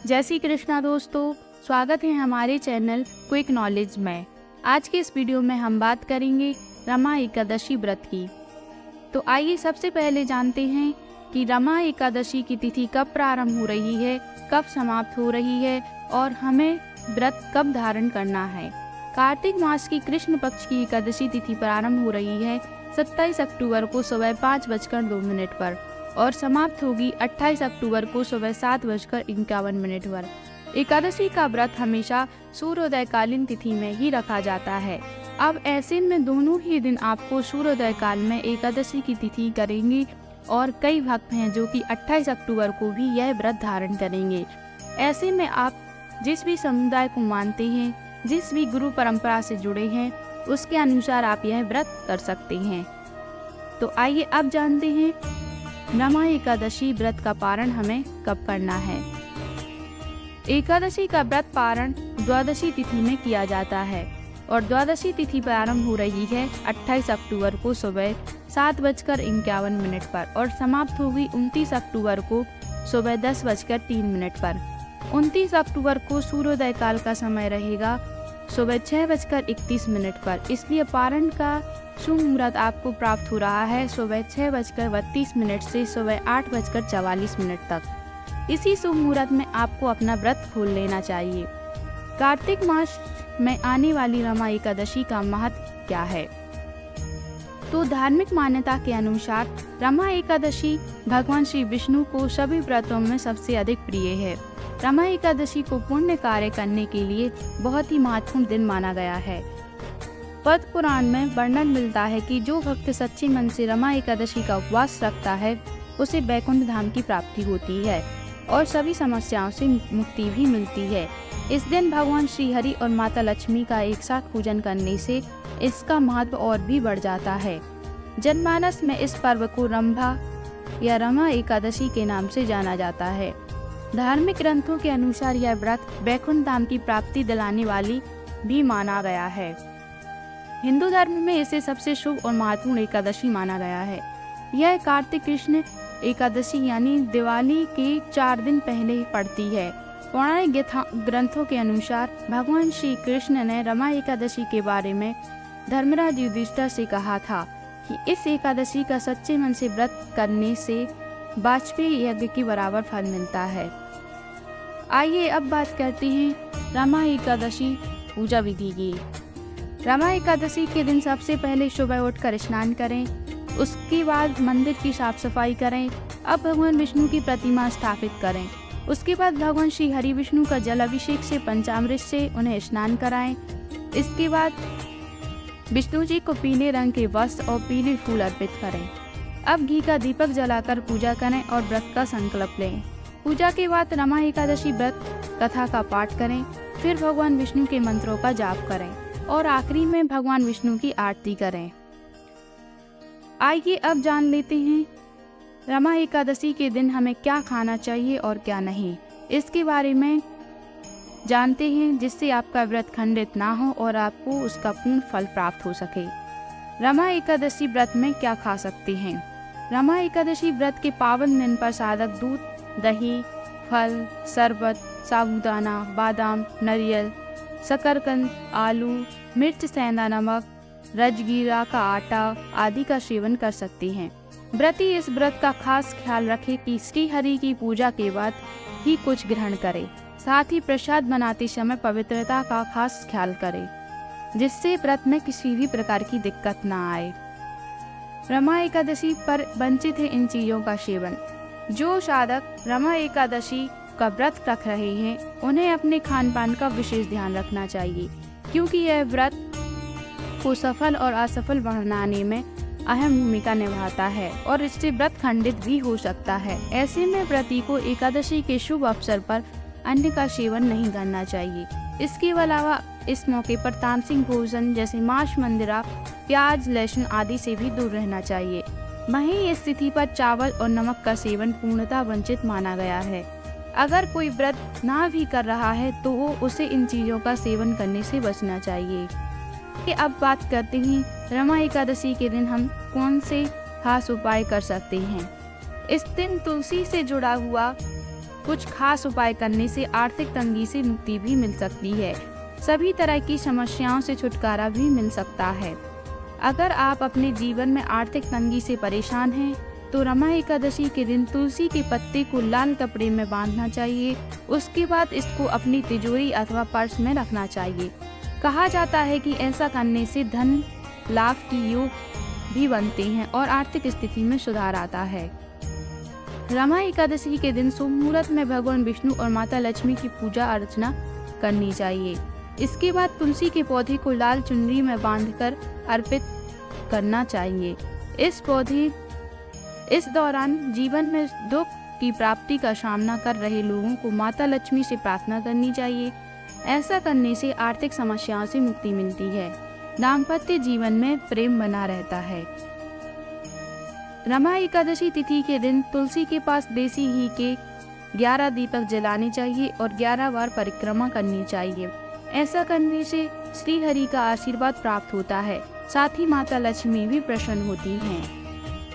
जय श्री कृष्णा दोस्तों, स्वागत है हमारे चैनल क्विक नॉलेज में। आज के इस वीडियो में हम बात करेंगे रमा एकादशी व्रत की। तो आइए सबसे पहले जानते हैं कि रमा एकादशी की तिथि कब प्रारंभ हो रही है, कब समाप्त हो रही है और हमें व्रत कब धारण करना है। कार्तिक मास की कृष्ण पक्ष की एकादशी तिथि प्रारंभ हो रही है 27 अक्टूबर को सुबह 5:02 पर और समाप्त होगी 28 अक्टूबर को सुबह 7:51 पर। एकादशी का व्रत हमेशा सूर्योदयकालीन तिथि में ही रखा जाता है। अब ऐसे में दोनों ही दिन आपको सूर्योदय काल में एकादशी की तिथि करेंगे और कई भक्त हैं जो कि 28 अक्टूबर को भी यह व्रत धारण करेंगे। ऐसे में आप जिस भी समुदाय को मानते हैं, जिस भी गुरु परंपरा से जुड़े हैं, उसके अनुसार आप यह व्रत कर सकते हैं। तो आइए अब जानते हैं रमा एकादशी व्रत का पारण हमें कब करना है। एकादशी का व्रत पारण द्वादशी तिथि में किया जाता है और द्वादशी तिथि प्रारंभ हो रही है 28 अक्टूबर को सुबह 7:51 पर और समाप्त होगी 29 अक्टूबर को सुबह 10:03 पर। 29 अक्टूबर को सूर्योदय काल का समय रहेगा सुबह 6:31 पर, इसलिए पारण का शुभ मुहूर्त आपको प्राप्त हो रहा है सुबह 6:32 से सुबह 8:44 तक। इसी शुभ मुहूर्त में आपको अपना व्रत खोल लेना चाहिए। कार्तिक मास में आने वाली रमा एकादशी का महत्व क्या है? तो धार्मिक मान्यता के अनुसार रमा एकादशी भगवान श्री विष्णु को सभी व्रतों में सबसे अधिक प्रिय है। रमा एकादशी को पुण्य कार्य करने के लिए बहुत ही महत्वपूर्ण दिन माना गया है। पद्म पुराण में वर्णन मिलता है कि जो भक्त सच्चे मन से रमा एकादशी का उपवास रखता है उसे वैकुंठ धाम की प्राप्ति होती है और सभी समस्याओं से मुक्ति भी मिलती है। इस दिन भगवान श्री हरि और माता लक्ष्मी का एक साथ पूजन करने से इसका महत्व और भी बढ़ जाता है। जनमानस में इस पर्व को रंभा या रमा एकादशी के नाम से जाना जाता है। धार्मिक ग्रंथों के अनुसार यह व्रत वैकुंठ धाम की प्राप्ति दिलाने वाली भी माना गया है। हिंदू धर्म में इसे सबसे शुभ और महत्वपूर्ण एकादशी माना गया है। यह कार्तिक कृष्ण एकादशी यानी दिवाली के 4 दिन पहले ही पड़ती है। पौराणिक ग्रंथों के अनुसार भगवान श्री कृष्ण ने रमा एकादशी के बारे में धर्मराज युधिष्ठिर से कहा था कि इस एकादशी का सच्चे मन से व्रत करने से वाजपेयी यज्ञ के बराबर फल मिलता है। आइए अब बात करते हैं रमा एकादशी पूजा विधि की। रमा एकादशी के दिन सबसे पहले सुबह उठकर स्नान करें, उसके बाद मंदिर की साफ सफाई करें। अब भगवान विष्णु की प्रतिमा स्थापित करें। उसके बाद भगवान श्री हरि विष्णु का जल अभिषेक से पंचामृत से उन्हें स्नान कराएं। इसके बाद विष्णु जी को पीले रंग के वस्त्र और पीले फूल अर्पित करें। अब घी का दीपक जलाकर पूजा करें और व्रत का संकल्प लें। पूजा के बाद रमा एकादशी व्रत कथा का पाठ करें, फिर भगवान विष्णु के मंत्रों का जाप करें और आखिरी में भगवान विष्णु की आरती करें। आइए अब जान लेते हैं रमा एकादशी के दिन हमें क्या खाना चाहिए और क्या नहीं। इसके बारे में जानते हैं जिससे आपका व्रत खंडित ना हो और आपको उसका पूर्ण फल प्राप्त हो सके। रमा एकादशी व्रत में क्या खा सकते हैं? रमा एकादशी व्रत के पावन दिन पर साधक दूध, दही, फल, शरबत, साबूदाना, बादाम, नारियल, शकरकंद, आलू, मिर्च, सेंधा नमक, राजगीरा का आटा आदि का सेवन कर सकते हैं। व्रती इस व्रत का खास ख्याल रखें कि श्री हरि की पूजा के बाद ही कुछ ग्रहण करें। साथ ही प्रसाद बनाते समय पवित्रता का खास ख्याल करें जिससे व्रत में किसी भी प्रकार की दिक्कत ना आए। रमा एकादशी पर वंचित है इन चीजों का सेवन। जो साधक रमा एकादशी का व्रत रख रहे हैं उन्हें अपने खान पान का विशेष ध्यान रखना चाहिए, क्योंकि यह व्रत को सफल और असफल बनाने में अहम भूमिका निभाता है और इससे व्रत खंडित भी हो सकता है। ऐसे में व्रती को एकादशी के शुभ अवसर पर अन्न का सेवन नहीं करना चाहिए। इसके अलावा इस मौके पर तामसिक भोजन जैसे मांस, मंदिरा, प्याज, लहसुन आदि से भी दूर रहना चाहिए। वहीं इस तिथि पर चावल और नमक का सेवन पूर्णतः वंचित माना गया है। अगर कोई व्रत ना भी कर रहा है तो उसे इन चीजों का सेवन करने से बचना चाहिए। कि अब बात करते हैं रमा एकादशी के दिन हम कौन से खास उपाय कर सकते हैं। इस दिन तुलसी से जुड़ा हुआ कुछ खास उपाय करने से आर्थिक तंगी से मुक्ति भी मिल सकती है। सभी तरह की समस्याओं से छुटकारा भी मिल सकता है। अगर आप अपने जीवन में आर्थिक तंगी से परेशान हैं तो रमा एकादशी के दिन तुलसी के पत्ते को लाल कपड़े में बांधना चाहिए। उसके बाद इसको अपनी तिजोरी अथवा पर्स में रखना चाहिए। कहा जाता है कि ऐसा करने से धन लाभ की योग भी बनते हैं और आर्थिक स्थिति में सुधार आता है। रमा एकादशी के दिन शुभ मुहूर्त में भगवान विष्णु और माता लक्ष्मी की पूजा अर्चना करनी चाहिए। इसके बाद तुलसी के पौधे को लाल चुनरी में बांधकर अर्पित करना चाहिए। इस दौरान जीवन में दुख की प्राप्ति का सामना कर रहे लोगों को माता लक्ष्मी से प्रार्थना करनी चाहिए। ऐसा करने से आर्थिक समस्याओं से मुक्ति मिलती है। दाम्पत्य जीवन में प्रेम बना रहता है। रमा एकादशी तिथि के दिन तुलसी के पास देसी घी के 11 दीपक जलाने चाहिए और 11 बार परिक्रमा करनी चाहिए। ऐसा करने से श्री हरि का आशीर्वाद प्राप्त होता है, साथ ही माता लक्ष्मी भी प्रसन्न होती हैं।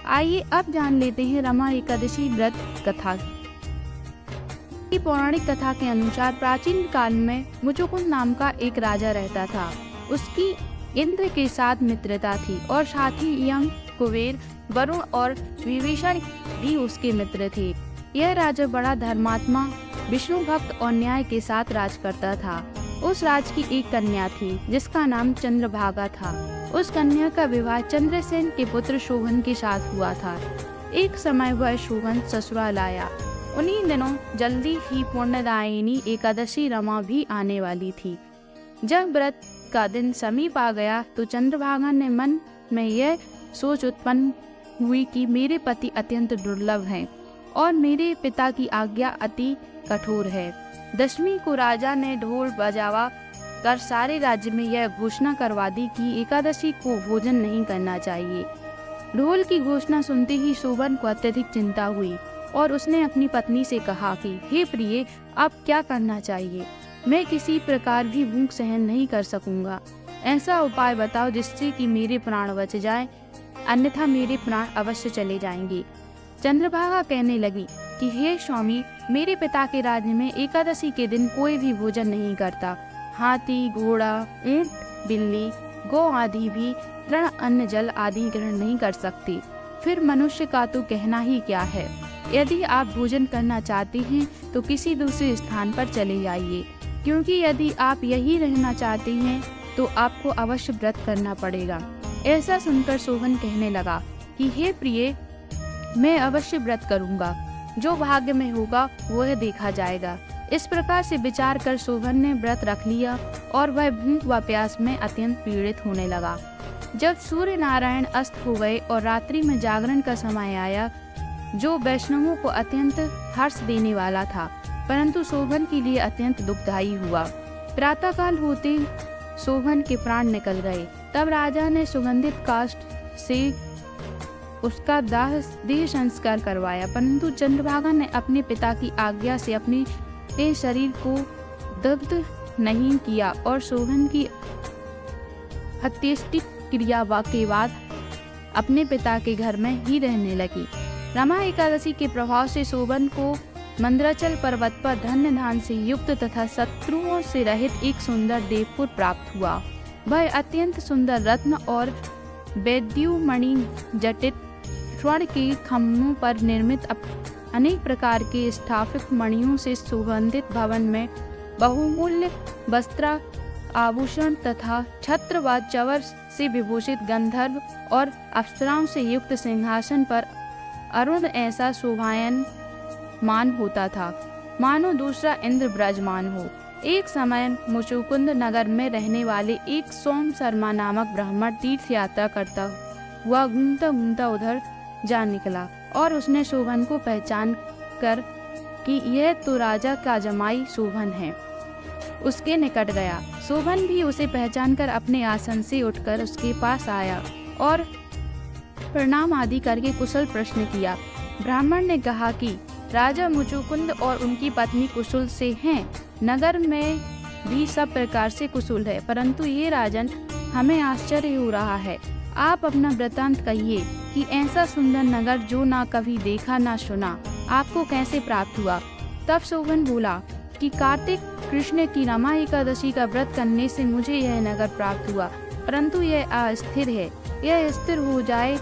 आइए अब जान लेते हैं रमा एकादशी व्रत कथा की। पौराणिक कथा के अनुसार प्राचीन काल में मुचुकुंद नाम का एक राजा रहता था। उसकी इंद्र के साथ मित्रता थी और साथ ही यम, कुबेर, वरुण और विभीषण भी उसके मित्र थे। यह राजा बड़ा धर्मात्मा, विष्णु भक्त और न्याय के साथ राज करता था। उस राज की एक कन्या थी जिसका नाम चंद्रभागा था। उस कन्या का विवाह चंद्रसेन के पुत्र शोभन के साथ हुआ था। एक समय वह शोभन ससुराल आया। उन्हीं दिनों जल्दी ही पुण्यदायिनी एकादशी रमा भी आने वाली थी। जब व्रत का दिन समीप आ गया तो चंद्रभागा ने मन में यह सोच उत्पन्न हुई कि मेरे पति अत्यंत दुर्लभ हैं और मेरे पिता की आज्ञा अति कठोर है। दशमी को राजा ने ढोल बजावा कर सारे राज्य में यह घोषणा करवा दी कि एकादशी को भोजन नहीं करना चाहिए। ढोल की घोषणा सुनते ही शोभन को अत्यधिक चिंता हुई और उसने अपनी पत्नी से कहा कि हे प्रिय, अब क्या करना चाहिए? मैं किसी प्रकार भी भूख सहन नहीं कर सकूंगा। ऐसा उपाय बताओ जिससे कि मेरे प्राण बच जाएं, अन्यथा मेरे प्राण अवश्य चले जाएंगे। चंद्रभागा कहने लगी कि हे स्वामी, मेरे पिता के राज्य में एकादशी के दिन कोई भी भोजन नहीं करता। हाथी, घोड़ा, ऊंट, बिल्ली, गौ आदि भी तृण, अन्न, जल आदि ग्रहण नहीं कर सकते। फिर मनुष्य का तो कहना ही क्या है। यदि आप भोजन करना चाहते हैं तो किसी दूसरे स्थान पर चले जाइए, क्योंकि यदि आप यही रहना चाहते हैं तो आपको अवश्य व्रत करना पड़ेगा। ऐसा सुनकर शोभन कहने लगा कि हे प्रिय, मैं अवश्य व्रत करूंगा। जो भाग्य में होगा वह देखा जाएगा। इस प्रकार से विचार कर शोभन ने व्रत रख लिया और वह भूख व प्यास में अत्यंत पीड़ित होने लगा। जब सूर्य नारायण अस्त हो गए और रात्रि में जागरण का समय आया, जो वैष्णवों को अत्यंत हर्ष देने वाला था, परंतु शोभन के लिए अत्यंत दुखदायी हुआ। प्रातःकाल होते शोभन के प्राण निकल गए। तब राजा ने सुगंधित काष्ठ से उसका देह संस्कार करवाया, परंतु चंद्रभागा ने अपने पिता की आज्ञा से अपने शरीर को दग्ध नहीं किया और शोभन की हत्येष्टि क्रिया के बाद अपने पिता के घर में ही रहने लगी। रमा एकादशी के प्रभाव से शोभन को मंद्राचल पर्वत पर धन्य धान से युक्त तथा शत्रुओं से रहित एक सुंदर देवपुर प्राप्त हुआ। वह अत्यंत सुंदर रत्न और वैद्युमणि जटित स्वर्ण के खम्भों पर निर्मित अनेक प्रकार के स्थापित मणियों से सुगंधित भवन में बहुमूल्य वस्त्र, आभूषण तथा छत्र व चवर से विभूषित गंधर्व और अप्सराओं से युक्त सिंहासन पर अरुण ऐसा शोभायमान मान होता था, मानो दूसरा इंद्र विराजमान हो। एक समय मुचुकुंद नगर में रहने वाले एक सोम शर्मा नामक ब्राह्मण तीर्थ यात्रा करता हुआ घूमता घूमता उधर जा निकला और उसने शोभन को पहचान कर कि यह तो राजा का जमाई शोभन है, उसके निकट गया। शोभन भी उसे पहचान कर अपने आसन से उठकर उसके पास आया और प्रणाम आदि करके कुशल प्रश्न किया। ब्राह्मण ने कहा कि राजा मुचुकुंद और उनकी पत्नी कुशल से हैं। नगर में भी सब प्रकार से कुशल है, परंतु ये राजन हमें आश्चर्य हो रहा है। आप अपना वृतांत कहिए कि ऐसा सुंदर नगर जो ना कभी देखा ना सुना आपको कैसे प्राप्त हुआ। तब शोभन बोला कि कार्तिक कृष्ण की रमा एकादशी का व्रत करने से मुझे यह नगर प्राप्त हुआ, परंतु यह अस्थिर है, यह स्थिर हो जाए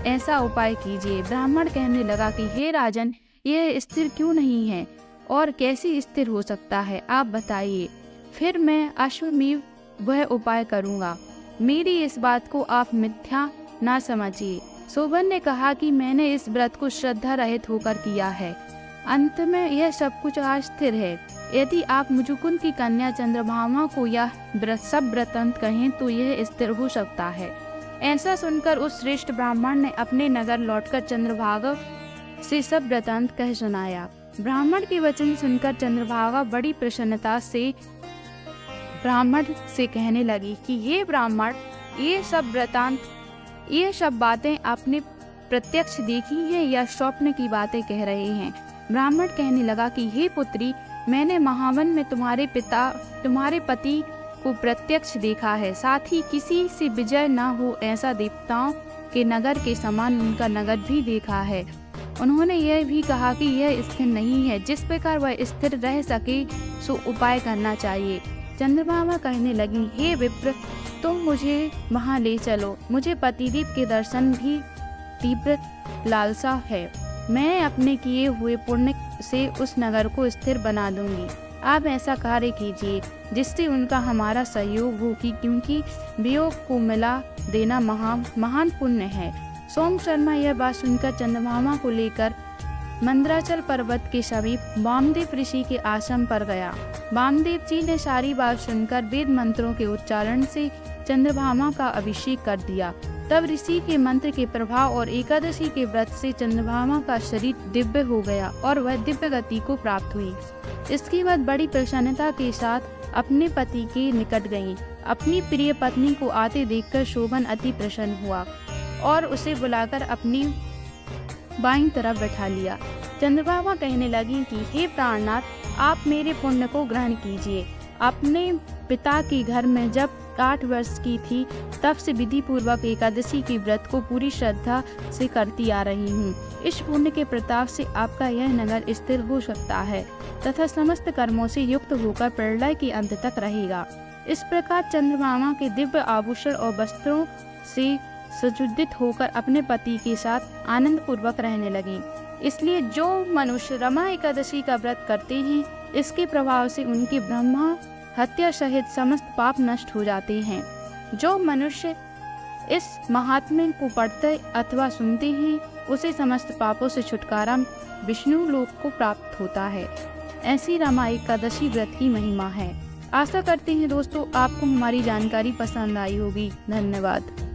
ऐसा उपाय कीजिए। ब्राह्मण कहने लगा कि हे राजन, यह स्थिर क्यों नहीं है और कैसे स्थिर हो सकता है, आप बताइए, फिर मैं अश्वमेव वह उपाय करूँगा। मेरी इस बात को आप मिथ्या ना समझिए। शोभन ने कहा कि मैंने इस व्रत को श्रद्धा रहित होकर किया है, अंत में यह सब कुछ अस्थिर है। यदि आप मुजुकुंद की कन्या चंद्रभामा को यह सब वृत्तांत कहें तो यह स्थिर हो सकता है। ऐसा सुनकर उस श्रेष्ठ ब्राह्मण ने अपने नगर लौटकर चंद्रभागा से सब वृत्तांत कह सुनाया। ब्राह्मण के वचन सुनकर चंद्रभागा बड़ी प्रसन्नता से ब्राह्मण से कहने लगी कि हे ब्राह्मण, ये सब बातें आपने प्रत्यक्ष देखी हैं या स्वप्न की बातें कह रहे हैं। ब्राह्मण कहने लगा कि हे पुत्री, मैंने महावन में तुम्हारे पति को प्रत्यक्ष देखा है, साथ ही किसी से विजय न हो ऐसा देवताओं के नगर के समान उनका नगर भी देखा है। उन्होंने यह भी कहा कि यह स्थिर नहीं है, जिस प्रकार वह स्थिर रह सके सो उपाय करना चाहिए। चंद्रभामा कहने लगी, हे विप्र, तुम मुझे वहाँ ले चलो, मुझे पतिदेव के दर्शन भी तीव्र लालसा है। मैं अपने किए हुए पुण्य से उस नगर को स्थिर बना दूंगी। आप ऐसा कार्य कीजिए जिससे उनका हमारा सहयोग हो, क्योंकि वियोग को मिला देना महान पुण्य है। सोम शर्मा यह बात सुनकर चंद्रभामा को लेकर मंदराचल पर्वत के समीप वामदेव ऋषि के आश्रम पर गया। वामदेव जी ने सारी बात सुनकर वेद मंत्रों के उच्चारण से चंद्रभामा का अभिषेक कर दिया। तब ऋषि के मंत्र के प्रभाव और एकादशी के व्रत से चंद्रभामा का शरीर दिव्य हो गया और वह दिव्य गति को प्राप्त हुई। इसके बाद बड़ी प्रसन्नता के साथ अपने पति के निकट गई। अपनी प्रिय पत्नी को आते देखकर शोभन अति प्रसन्न हुआ और उसे बुलाकर अपनी बाईं तरफ बैठा लिया। चंद्रभामा कहने लगी कि हे प्राणनाथ, आप मेरे पुण्य को ग्रहण कीजिए। अपने पिता के घर में जब 8 वर्ष की थी तब से विधि पूर्वक एकादशी के व्रत को पूरी श्रद्धा से करती आ रही हूँ। इस पुण्य के प्रताप से आपका यह नगर स्थिर हो सकता है तथा समस्त कर्मों से युक्त होकर प्रलय के अंत तक रहेगा। इस प्रकार चंद्रभामा के दिव्य आभूषण और वस्त्रों से सुसज्जित होकर अपने पति के साथ आनंद पूर्वक रहने लगी। इसलिए जो मनुष्य रमा एकादशी का व्रत करते हैं, इसके प्रभाव से उनके ब्रह्मा हत्या सहित समस्त पाप नष्ट हो जाते हैं। जो मनुष्य इस महात्म्य को पढ़ते अथवा सुनते हैं, उसे समस्त पापों से छुटकारा विष्णु लोक को प्राप्त होता है। ऐसी रमा एकादशी व्रत की महिमा है। आशा करते हैं दोस्तों आपको हमारी जानकारी पसंद आई होगी। धन्यवाद।